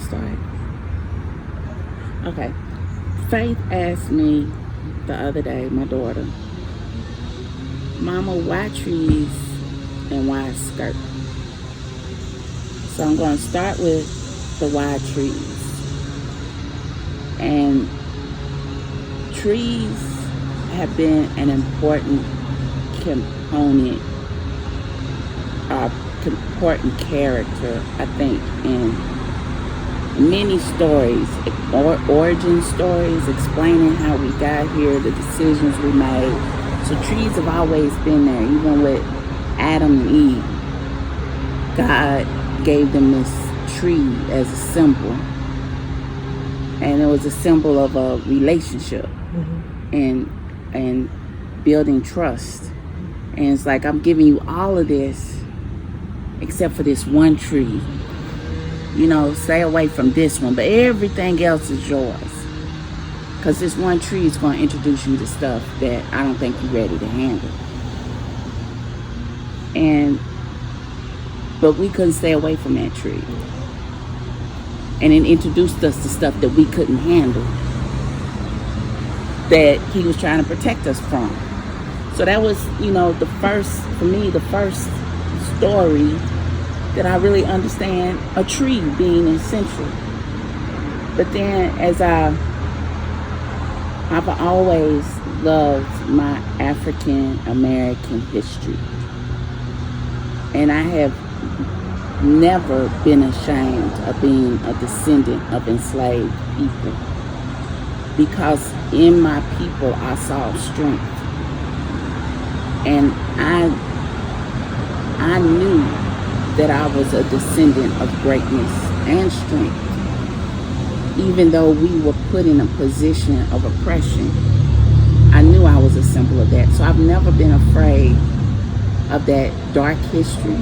get started. Okay. Faith asked me the other day, my daughter, Mama, why trees and why skirt? So I'm going to start with the why trees. And trees have been an important component, important character, I think, in many stories, origin stories, explaining how we got here, the decisions we made. So trees have always been there, even with Adam and Eve. God gave them this tree as a symbol, and it was a symbol of a relationship, and building trust. And it's like, I'm giving you all of this except for this one tree. You know, stay away from this one, but everything else is yours, because this one tree is going to introduce you to stuff that I don't think you're ready to handle. But we couldn't stay away from that tree, and it introduced us to stuff that we couldn't handle, that he was trying to protect us from. So that was, the first story that I really understand a tree being essential. But then, as I've always loved my African American history, and I have never been ashamed of being a descendant of enslaved people, because in my people I saw strength, and I knew that I was a descendant of greatness and strength. Even though we were put in a position of oppression, I knew I was a symbol of that. So I've never been afraid of that dark history,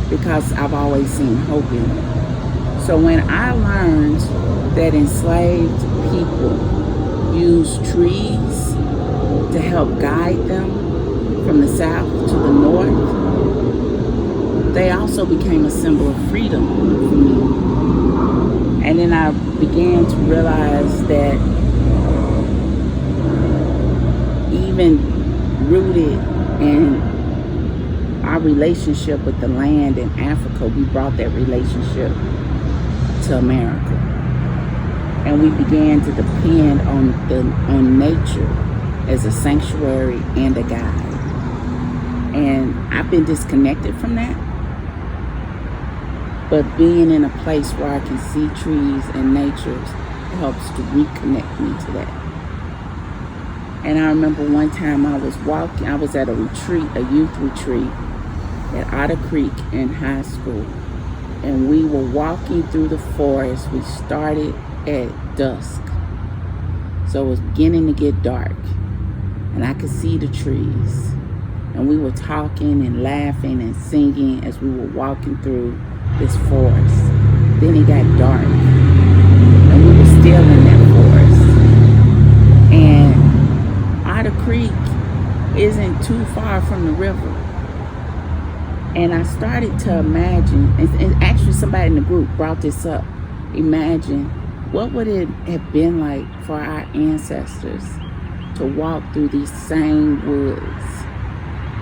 because I've always seen hope in it. So when I learned that enslaved people used trees to help guide them from the south to the north, they also became a symbol of freedom for me. And then I began to realize that even rooted in our relationship with the land in Africa, we brought that relationship to America. And we began to depend on nature as a sanctuary and a guide. And I've been disconnected from that. But being in a place where I can see trees and nature helps to reconnect me to that. And I remember one time I was at a youth retreat at Otter Creek in high school. And we were walking through the forest. We started at dusk. So it was beginning to get dark. And I could see the trees. And we were talking and laughing and singing as we were walking through this forest. Then it got dark, and we were still in that forest. And Otter Creek isn't too far from the river. And I started to imagine, and actually somebody in the group brought this up, imagine what would it have been like for our ancestors to walk through these same woods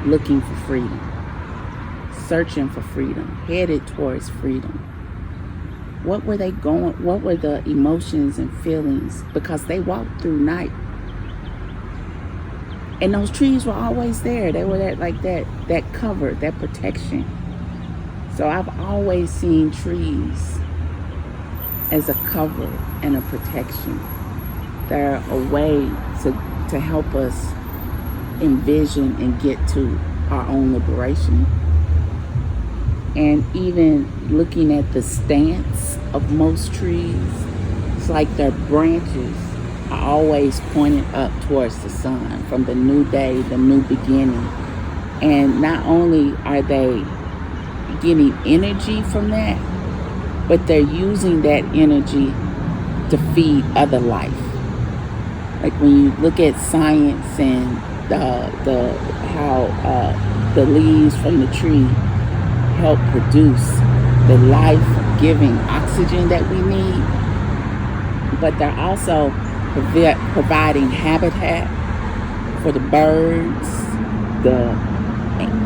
looking for freedom, searching for freedom, headed towards freedom. What were they going? What were the emotions and feelings? Because they walked through night, and those trees were always there. They were that cover, that protection. So I've always seen trees as a cover and a protection. They're a way to help us envision and get to our own liberation. And even looking at the stance of most trees, it's like their branches are always pointed up towards the sun, from the new day, the new beginning. And not only are they getting energy from that, but they're using that energy to feed other life. Like when you look at science and how the leaves from the tree help produce the life giving oxygen that we need, but they're also providing habitat for the birds, the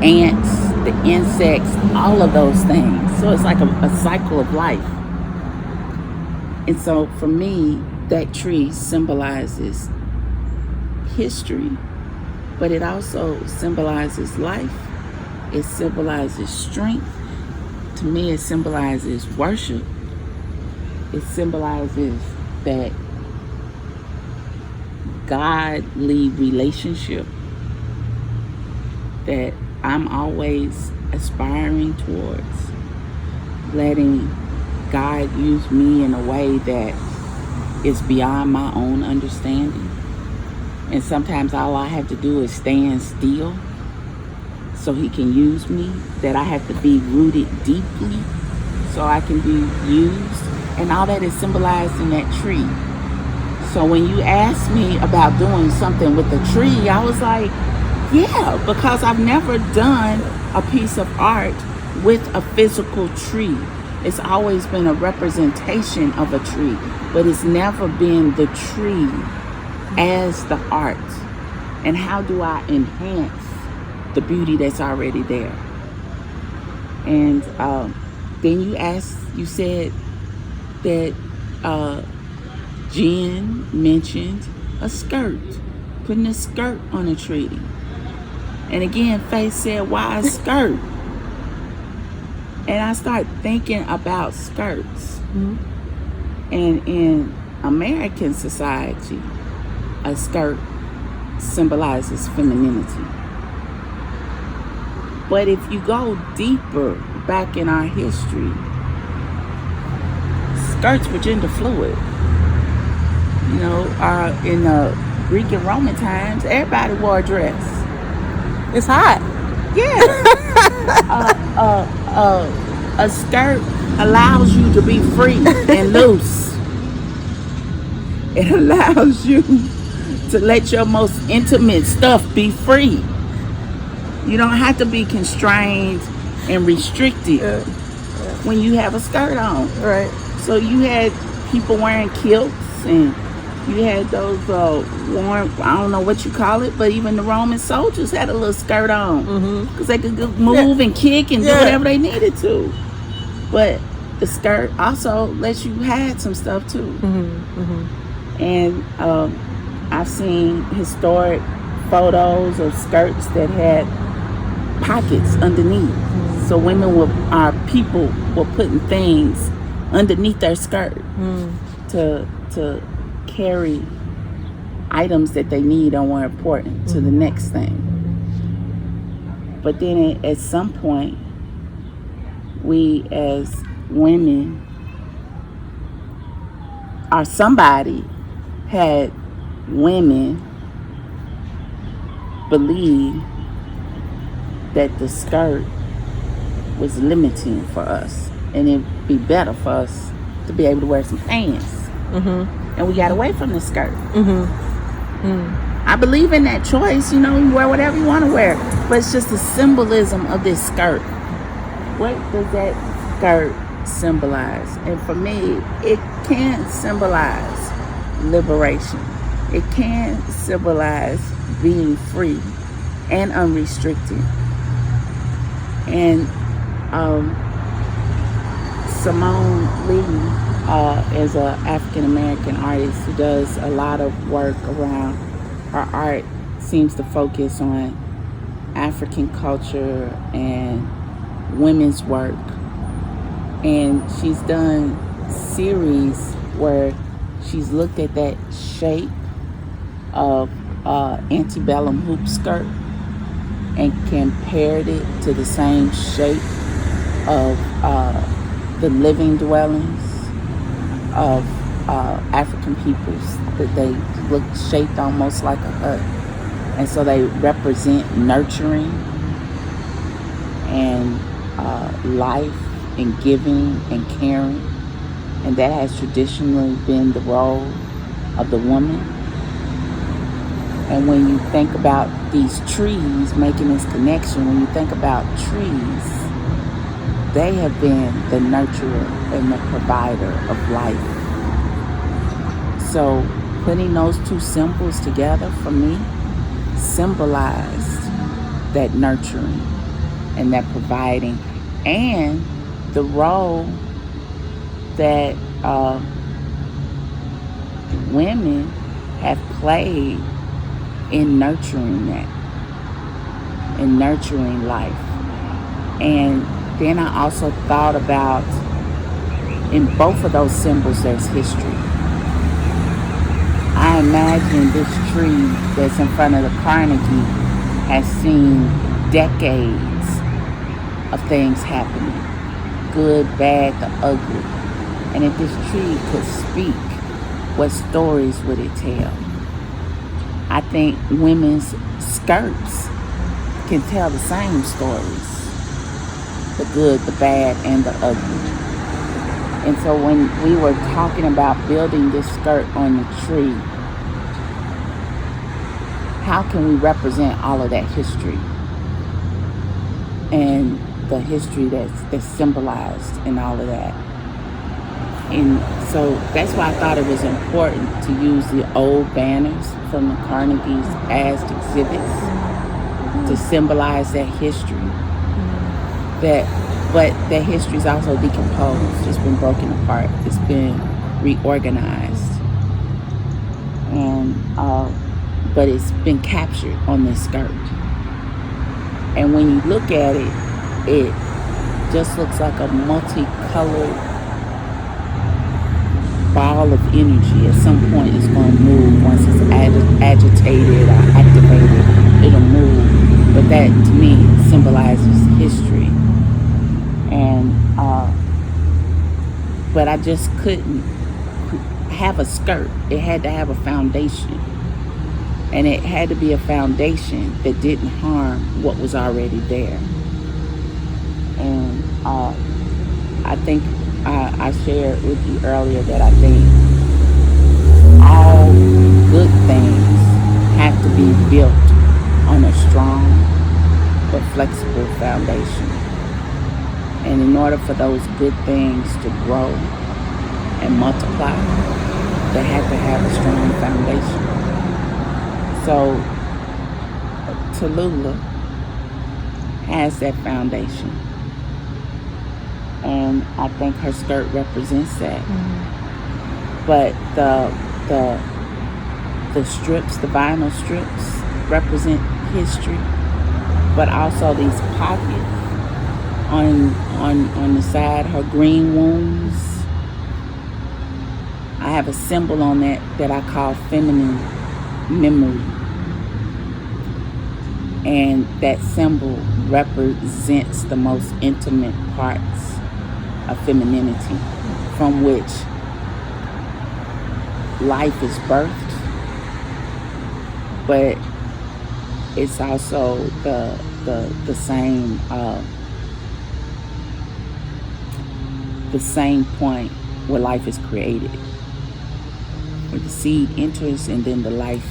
ants, the insects, all of those things. So it's like a cycle of life. And so for me, that tree symbolizes history, but it also symbolizes life. It symbolizes strength. To me, it symbolizes worship. It symbolizes that godly relationship that I'm always aspiring towards, letting God use me in a way that is beyond my own understanding. And sometimes all I have to do is stand still so he can use me, that I have to be rooted deeply so I can be used. And all that is symbolized in that tree. So when you asked me about doing something with the tree, I was like, yeah, because I've never done a piece of art with a physical tree. It's always been a representation of a tree, but it's never been the tree as the art. And how do I enhance the beauty that's already there? And then you said that Jen mentioned a skirt, putting a skirt on a tree. And again, Faith said, why a skirt? And I started thinking about skirts. Mm-hmm. And in American society, a skirt symbolizes femininity. But if you go deeper back in our history, skirts were gender fluid. You know, in the Greek and Roman times, everybody wore a dress. It's hot. Yeah. A skirt allows you to be free and loose. It allows you to let your most intimate stuff be free. You don't have to be constrained and restricted when you have a skirt on. Right. So you had people wearing kilts, and you had those worn, I don't know what you call it, but even the Roman soldiers had a little skirt on because they could move and kick and do whatever they needed to. But the skirt also lets you hide some stuff too. And I've seen historic photos of skirts that had pockets underneath. So people were putting things underneath their skirt to carry items that they need or were important to the next thing. But then at some point, we as women, or somebody had women believe that the skirt was limiting for us, and it'd be better for us to be able to wear some pants. And we got away from the skirt. I believe in that choice. You know, you wear whatever you want to wear, but it's just the symbolism of this skirt. What does that skirt symbolize? And for me, it can symbolize liberation. It can symbolize being free and unrestricted. And Simone Lee is an African-American artist who does a lot of work around, her art seems to focus on African culture and women's work. And she's done series where she's looked at that shape of antebellum hoop skirt and compared it to the same shape of the living dwellings of African peoples, that they look shaped almost like a hut. And so they represent nurturing and life and giving and caring. And that has traditionally been the role of the woman. And when you think about these trees, making this connection, when you think about trees, they have been the nurturer and the provider of life. So putting those two symbols together for me symbolized that nurturing and that providing, and the role that women have played in nurturing that, in nurturing life. And then I also thought about, in both of those symbols, there's history. I imagine this tree that's in front of the Carnegie has seen decades of things happening, good, bad, the ugly. And if this tree could speak, what stories would it tell? I think women's skirts can tell the same stories, the good, the bad, and the ugly. And so when we were talking about building this skirt on the tree, how can we represent all of that history and the history that's symbolized in all of that? And so that's why I thought it was important to use the old banners from the Carnegie's past exhibits to symbolize that history. But that history is also decomposed. It's been broken apart. It's been reorganized. And but it's been captured on this skirt. And when you look at it, it just looks like a multicolored ball of energy. At some point it's going to move. Once it's agitated or activated, it'll move. But that, to me, symbolizes history. And but I just couldn't have a skirt. It had to have a foundation. And it had to be a foundation that didn't harm what was already there. And I think I shared with you earlier that I think all good things have to be built on a strong but flexible foundation. And in order for those good things to grow and multiply, they have to have a strong foundation. So Tulula has that foundation. And I think her skirt represents that. Mm-hmm. But the strips, the vinyl strips, represent history. But also these pockets on the side, her green wounds. I have a symbol on that I call feminine memory. And that symbol represents the most intimate parts of femininity, from which life is birthed, but it's also the same point where life is created, where the seed enters and then the life,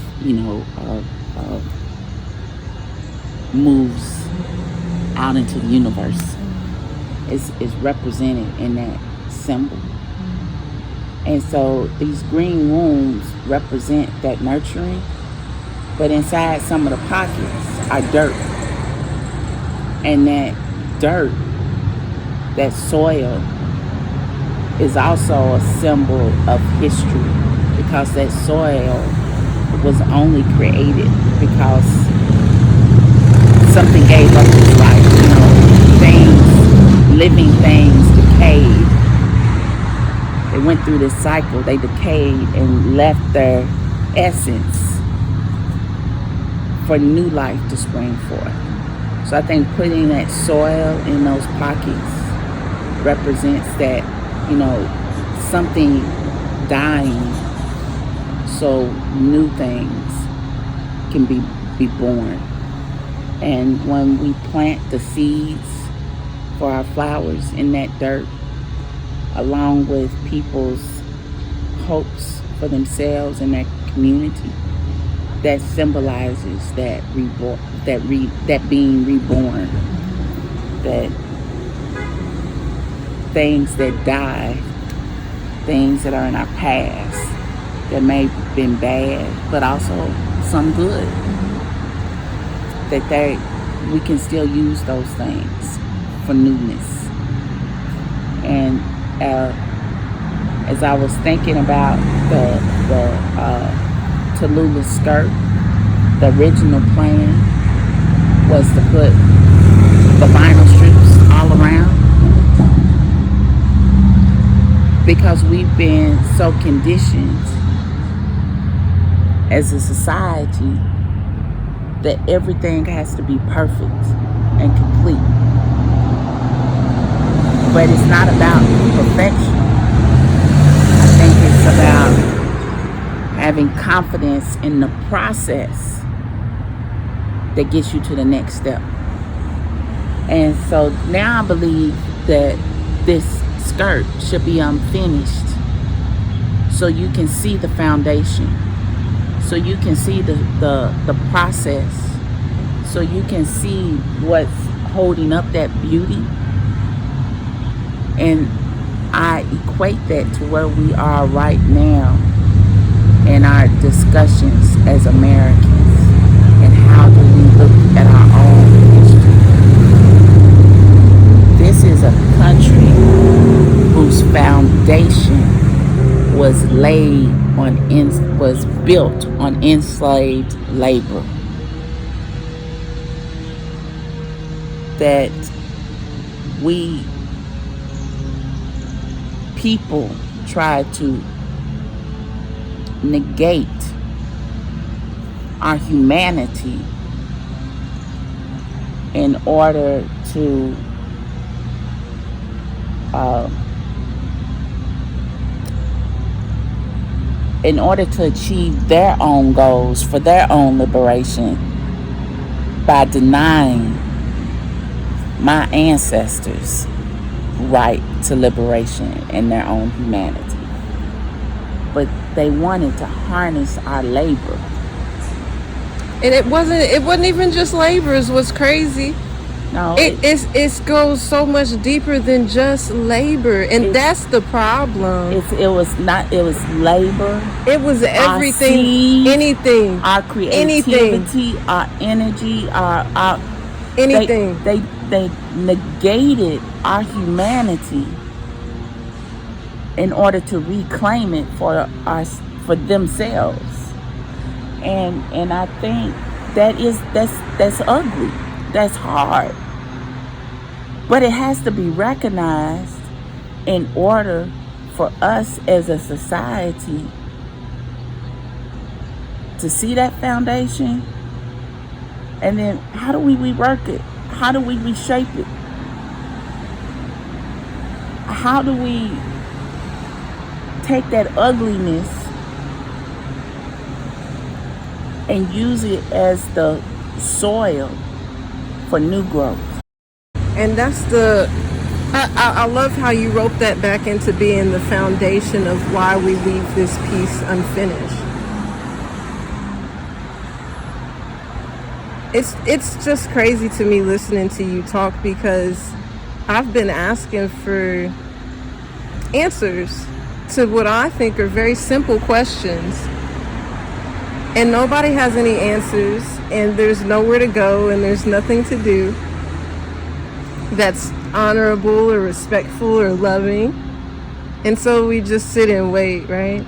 moves out into the universe. Is represented in that symbol. And so these green wounds represent that nurturing, but inside some of the pockets are dirt. And that dirt, that soil, is also a symbol of history, because that soil was only created because something gave up its life. Living things decayed. They went through this cycle. They decayed and left their essence for new life to spring forth. So I think putting that soil in those pockets represents that, something dying so new things can be born. And when we plant the seeds for our flowers in that dirt, along with people's hopes for themselves and their community, that symbolizes that being reborn, that things that die, things that are in our past that may have been bad, but also some good. We can still use those things for newness. And as I was thinking about the Tulula skirt, the original plan was to put the vinyl strips all around, because we've been so conditioned as a society that everything has to be perfect and complete. But it's not about perfection. I think it's about having confidence in the process that gets you to the next step. And so now I believe that this skirt should be unfinished, so you can see the foundation, so you can see the process, so you can see what's holding up that beauty. And I equate that to where we are right now in our discussions as Americans, and how do we look at our own history. This is a country whose foundation was built on enslaved labor. That we people try to negate our humanity in order to achieve their own goals for their own liberation, by denying my ancestors' right to liberation and their own humanity. But they wanted to harness our labor. And it wasn't even just labor is what's crazy. No, it goes so much deeper than just labor, and that's the problem. It was labor. It was everything, our seed, anything, our creativity, our energy, our anything. They negated our humanity in order to reclaim it for themselves. And I think that's ugly. That's hard. But it has to be recognized in order for us as a society to see that foundation. And then how do we rework it? How do we reshape it? How do we take that ugliness and use it as the soil for new growth? And that's I love how you rope that back into being the foundation of why we leave this piece unfinished. It's just crazy to me listening to you talk, because I've been asking for answers to what I think are very simple questions, and nobody has any answers, and there's nowhere to go, and there's nothing to do that's honorable or respectful or loving. And so we just sit and wait, right?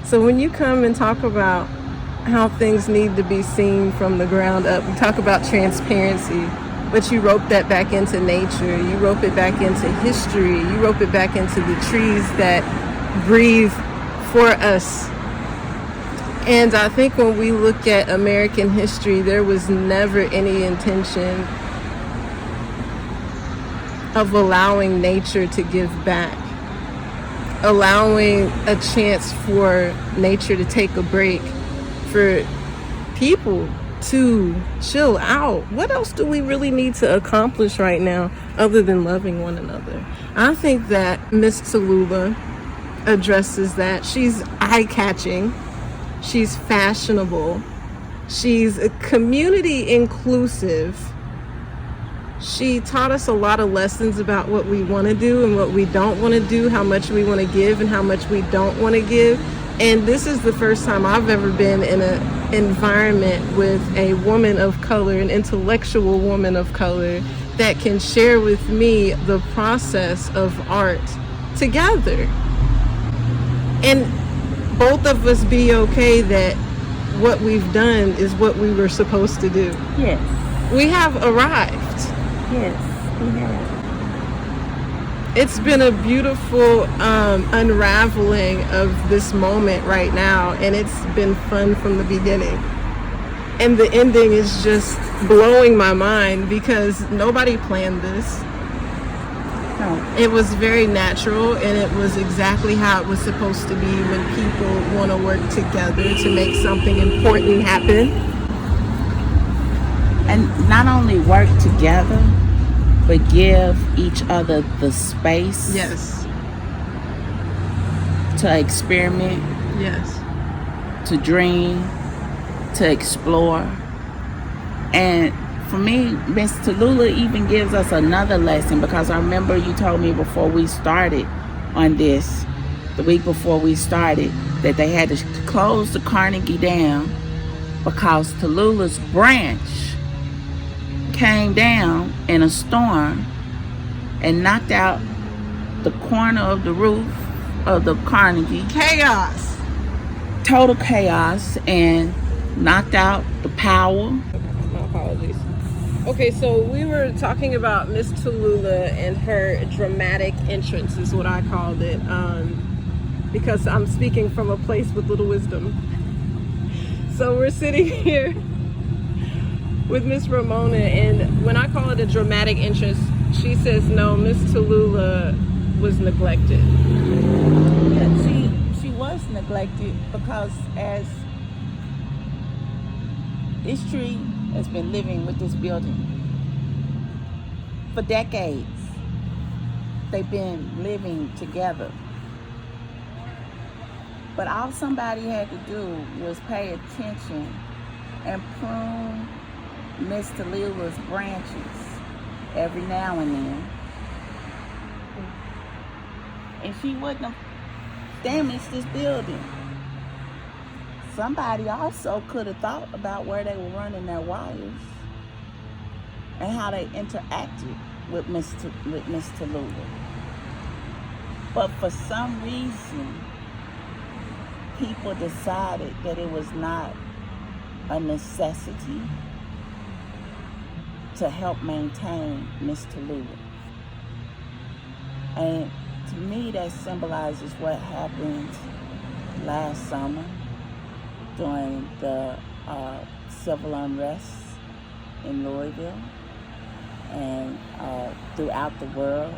So when you come and talk about how things need to be seen from the ground up, we talk about transparency, but you rope that back into nature, you rope it back into history, you rope it back into the trees that breathe for us. And I think when we look at American history, there was never any intention of allowing nature to give back, allowing a chance for nature to take a break, for people to chill out. What else do we really need to accomplish right now other than loving one another? I think that Miss Tulula addresses that. She's eye-catching. She's fashionable. She's community inclusive. She taught us a lot of lessons about what we want to do and what we don't want to do, how much we want to give and how much we don't want to give. And this is the first time I've ever been in an environment with a woman of color, an intellectual woman of color, that can share with me the process of art together. And both of us be okay that what we've done is what we were supposed to do. Yes. We have arrived. Yes, we have. It's been a beautiful unraveling of this moment right now, and it's been fun from the beginning. And the ending is just blowing my mind because nobody planned this. No. It was very natural, and it was exactly how it was supposed to be when people want to work together to make something important happen. And not only work together, but give each other the space. Yes. To experiment. Yes. To dream. To explore. And for me, Miss Tulula even gives us another lesson, because I remember you told me before we started on this, the week before we started, that they had to close the Carnegie down because Tulula's branch came down in a storm and knocked out the corner of the roof of the Carnegie. Chaos. Total chaos, and knocked out the power. My apologies. Okay, so we were talking about Miss Tulula and her dramatic entrance is what I called it, because I'm speaking from a place with little wisdom. So we're sitting here with Miss Ramona, and when I call it a dramatic entrance, she says no, Miss Tulula was neglected. Yeah, she was neglected because as this tree has been living with this building for decades. They've been living together. But all somebody had to do was pay attention and prune Miss Tulula's branches every now and then. And she wouldn't have damaged this building. Somebody also could have thought about where they were running their wires and how they interacted with Miss Tulula. But for some reason, people decided that it was not a necessity to help maintain Miss Tulula. And to me, that symbolizes what happened last summer during the civil unrest in Louisville and throughout the world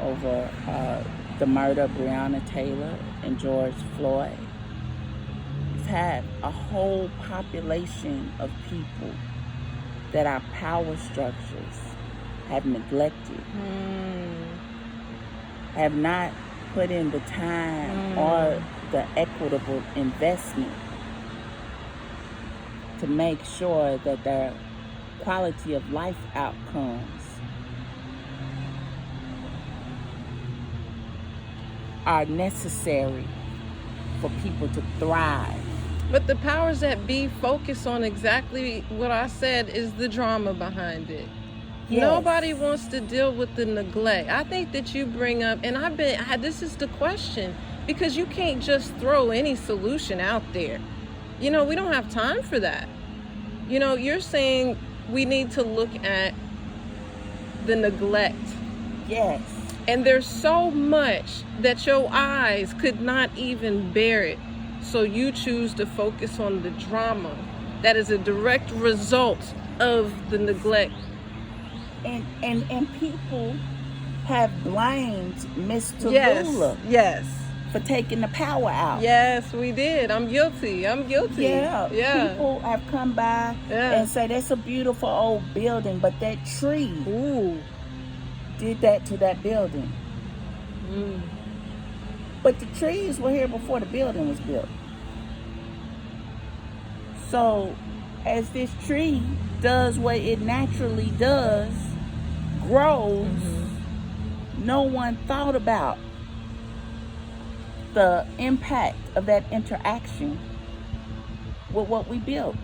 over the murder of Breonna Taylor and George Floyd. We've had a whole population of people that our power structures have neglected, have not put in the time or the equitable investment to make sure that their quality of life outcomes are necessary for people to thrive. But the powers that be focus on exactly what I said is the drama behind it. Yes. Nobody wants to deal with the neglect. I think that you bring up, and this is the question, because you can't just throw any solution out there. You know, we don't have time for that. You know, you're saying we need to look at the neglect. Yes. And there's so much that your eyes could not even bear it. So you choose to focus on the drama that is a direct result of the neglect. And people have blamed Miss Tulula. Yes. For taking the power out. Yes, we did. I'm guilty. Yeah. People have come by and say that's a beautiful old building, but that tree did that to that building. But the trees were here before the building was built. So as this tree does what it naturally does, grows, no one thought about the impact of that interaction with what we built.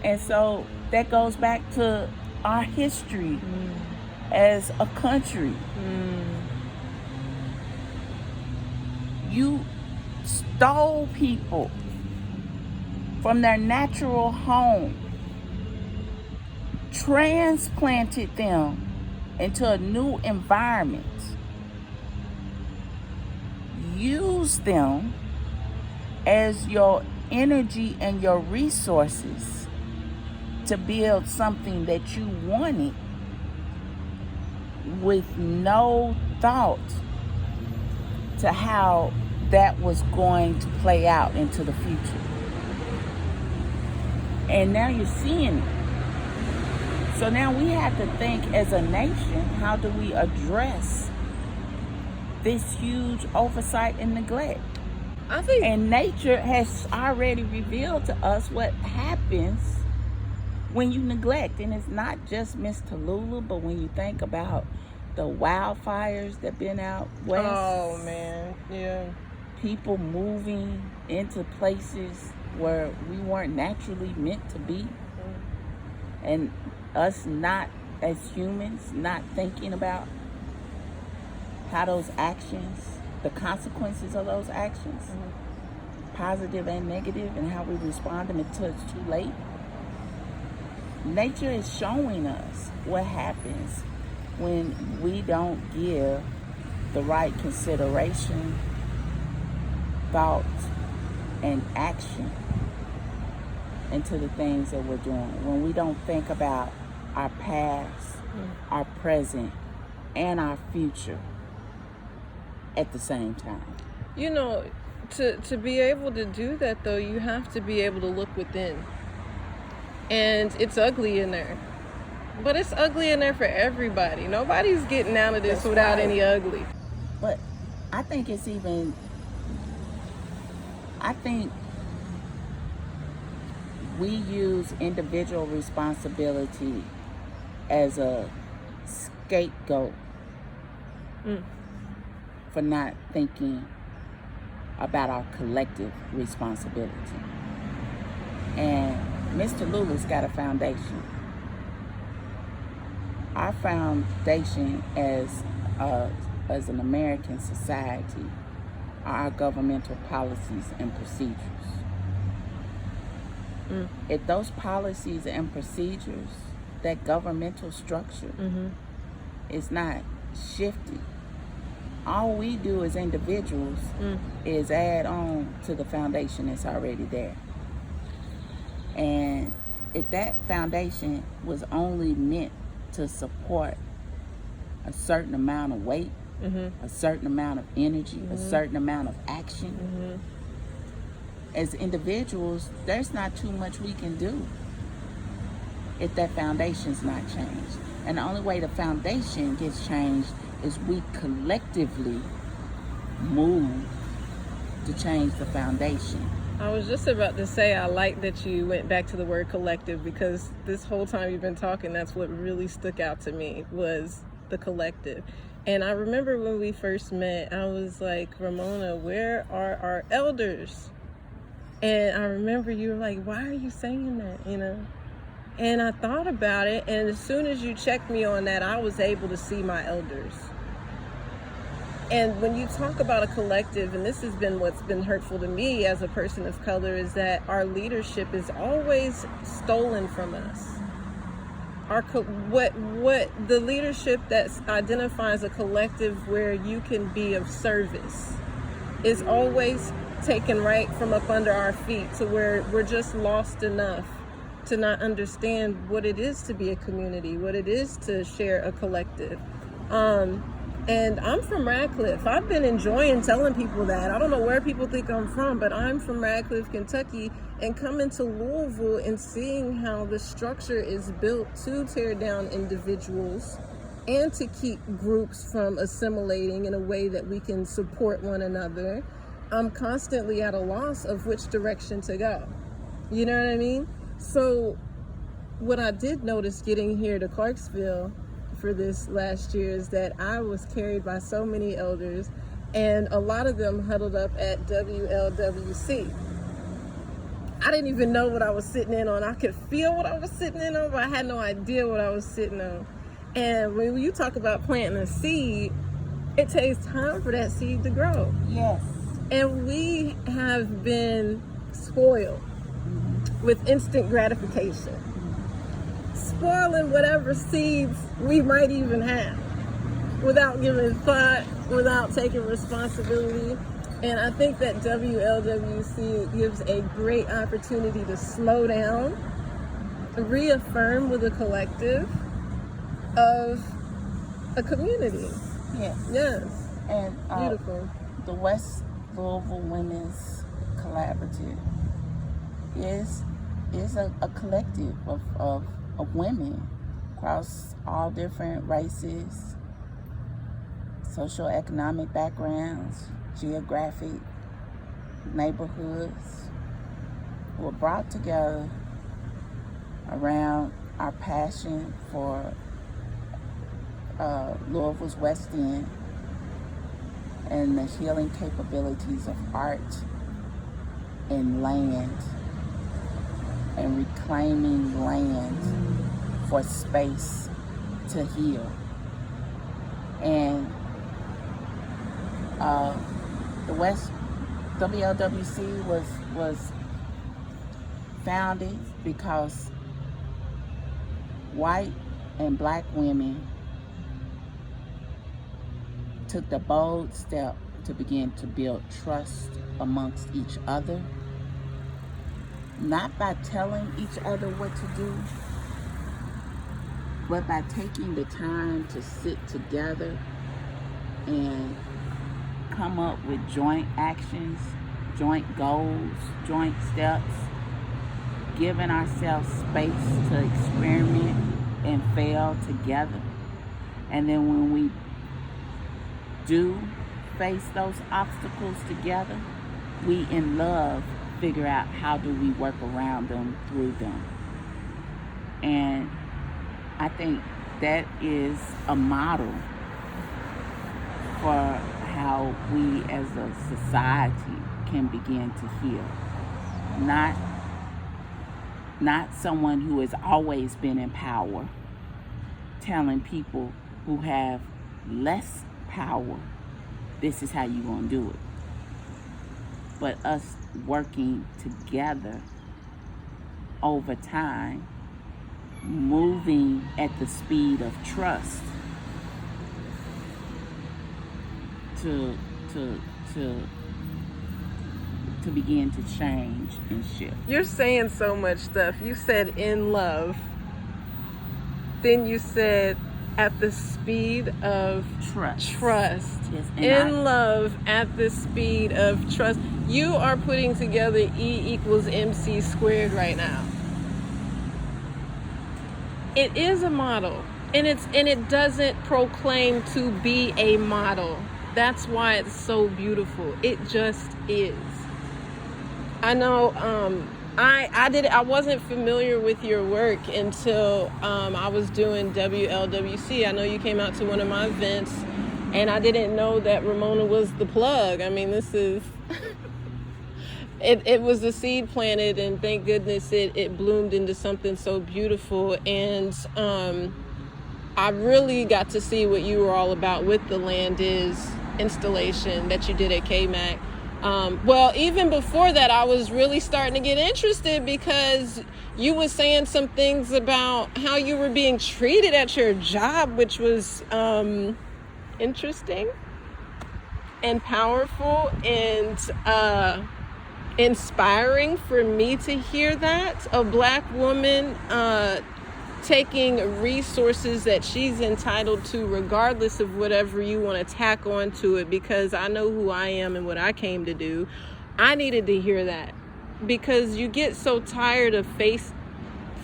And so that goes back to our history as a country. You stole people from their natural home, transplanted them into a new environment, used them as your energy and your resources to build something that you wanted with no thought to how that was going to play out into the future. And now you're seeing it. So now we have to think as a nation, how do we address this huge oversight and neglect? And nature has already revealed to us what happens when you neglect. And it's not just Miss Tulula, but when you think about the wildfires that been out west. Oh man, yeah. People moving into places where we weren't naturally meant to be. And us not, as humans, not thinking about how those actions, the consequences of those actions, positive and negative, and how we respond to them until it's too late. Nature is showing us what happens when we don't give the right consideration, thought, and action into the things that we're doing. When we don't think about our past, our present, and our future at the same time. You know, to be able to do that, though, you have to be able to look within. And it's ugly in there. But it's ugly in there for everybody. Nobody's getting out of this That's without right. any ugly. But I think it's even, I think we use individual responsibility as a scapegoat for not thinking about our collective responsibility. And Mr. Lula's got a foundation. Our foundation as an American society are our governmental policies and procedures. If those policies and procedures, that governmental structure is not shifted, all we do as individuals is add on to the foundation that's already there. And if that foundation was only meant to support a certain amount of weight, a certain amount of energy, a certain amount of action, as individuals, there's not too much we can do if that foundation's not changed. And the only way the foundation gets changed is we collectively move to change the foundation. I was just about to say, I like that you went back to the word collective, because this whole time you've been talking, that's what really stuck out to me, was the collective. And I remember when we first met, I was like, Ramona, where are our elders? And I remember you were like, why are you saying that, you know? And I thought about it, and as soon as you checked me on that, I was able to see my elders. And when you talk about a collective, and this has been what's been hurtful to me as a person of color, is that our leadership is always stolen from us. What the leadership that identifies a collective where you can be of service is always taken right from up under our feet, to where we're just lost enough to not understand what it is to be a community, what it is to share a collective. And I'm from Radcliffe. I've been enjoying telling people that. I don't know where people think I'm from, but I'm from Radcliffe, Kentucky, and coming to Louisville and seeing how the structure is built to tear down individuals and to keep groups from assimilating in a way that we can support one another. I'm constantly at a loss of which direction to go. You know what I mean? So what I did notice getting here to Clarksville for this last year is that I was carried by so many elders, and a lot of them huddled up at WLWC. I didn't even know what I was sitting in on. I could feel what I was sitting in on, but I had no idea what I was sitting on. And when you talk about planting a seed, it takes time for that seed to grow. Yes. And we have been spoiled with instant gratification, spoiling whatever seeds we might even have without giving thought, without taking responsibility. And I think that WLWC gives a great opportunity to slow down, reaffirm with a collective of a community. Yes. Yes. And Beautiful. The West Louisville Women's Collaborative is a collective of women across all different races, socioeconomic backgrounds, geographic neighborhoods, who are brought together around our passion for Louisville's West End and the healing capabilities of art and land, and reclaiming land for space to heal. And the West WLWC was founded because white and black women took the bold step to begin to build trust amongst each other, not by telling each other what to do, but by taking the time to sit together and come up with joint actions, joint goals, joint steps, giving ourselves space to experiment and fail together. And then when we do face those obstacles together, we in love figure out how do we work around them, through them. And I think that is a model for how we as a society can begin to heal. Not someone who has always been in power telling people who have less power, this is how you're going to do it. But us working together over time, moving at the speed of trust to begin to change and shift. You're saying so much stuff. You said in love. Then you said at the speed of Trust. Yes, In love at the speed of trust. You are putting together E equals MC squared right now. It is a model, and it doesn't proclaim to be a model. That's why it's so beautiful. It just is. I know I wasn't familiar with your work until I was doing WLWC. I know you came out to one of my events, and I didn't know that Ramona was the plug. I mean, this is it was the seed planted, and thank goodness it bloomed into something so beautiful. And I really got to see what you were all about with the Land Is installation that you did at KMAC. Well, even before that, I was really starting to get interested because you were saying some things about how you were being treated at your job, which was interesting and powerful and inspiring for me to hear that. A Black woman taking resources that she's entitled to, regardless of whatever you want to tack onto it, because I know who I am and what I came to do. I needed to hear that because you get so tired of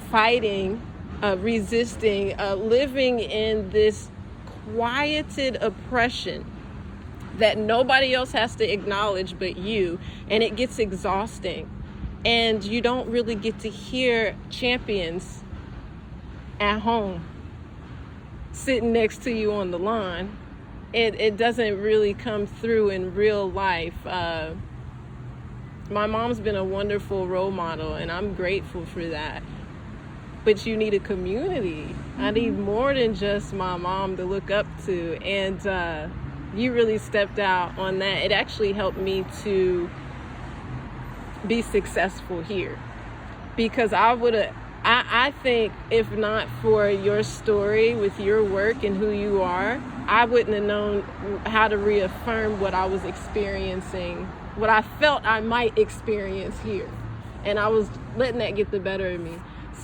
fighting, resisting, living in this quieted oppression that nobody else has to acknowledge but you, and it gets exhausting. And you don't really get to hear champions at home sitting next to you on the lawn. It doesn't really come through in real life. My mom's been a wonderful role model, and I'm grateful for that. But you need a community. I need more than just my mom to look up to. And you really stepped out on that. It actually helped me to be successful here. Because I think if not for your story with your work and who you are, I wouldn't have known how to reaffirm what I was experiencing, what I felt I might experience here. And I was letting that get the better of me.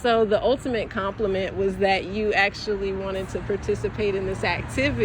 So the ultimate compliment was that you actually wanted to participate in this activity.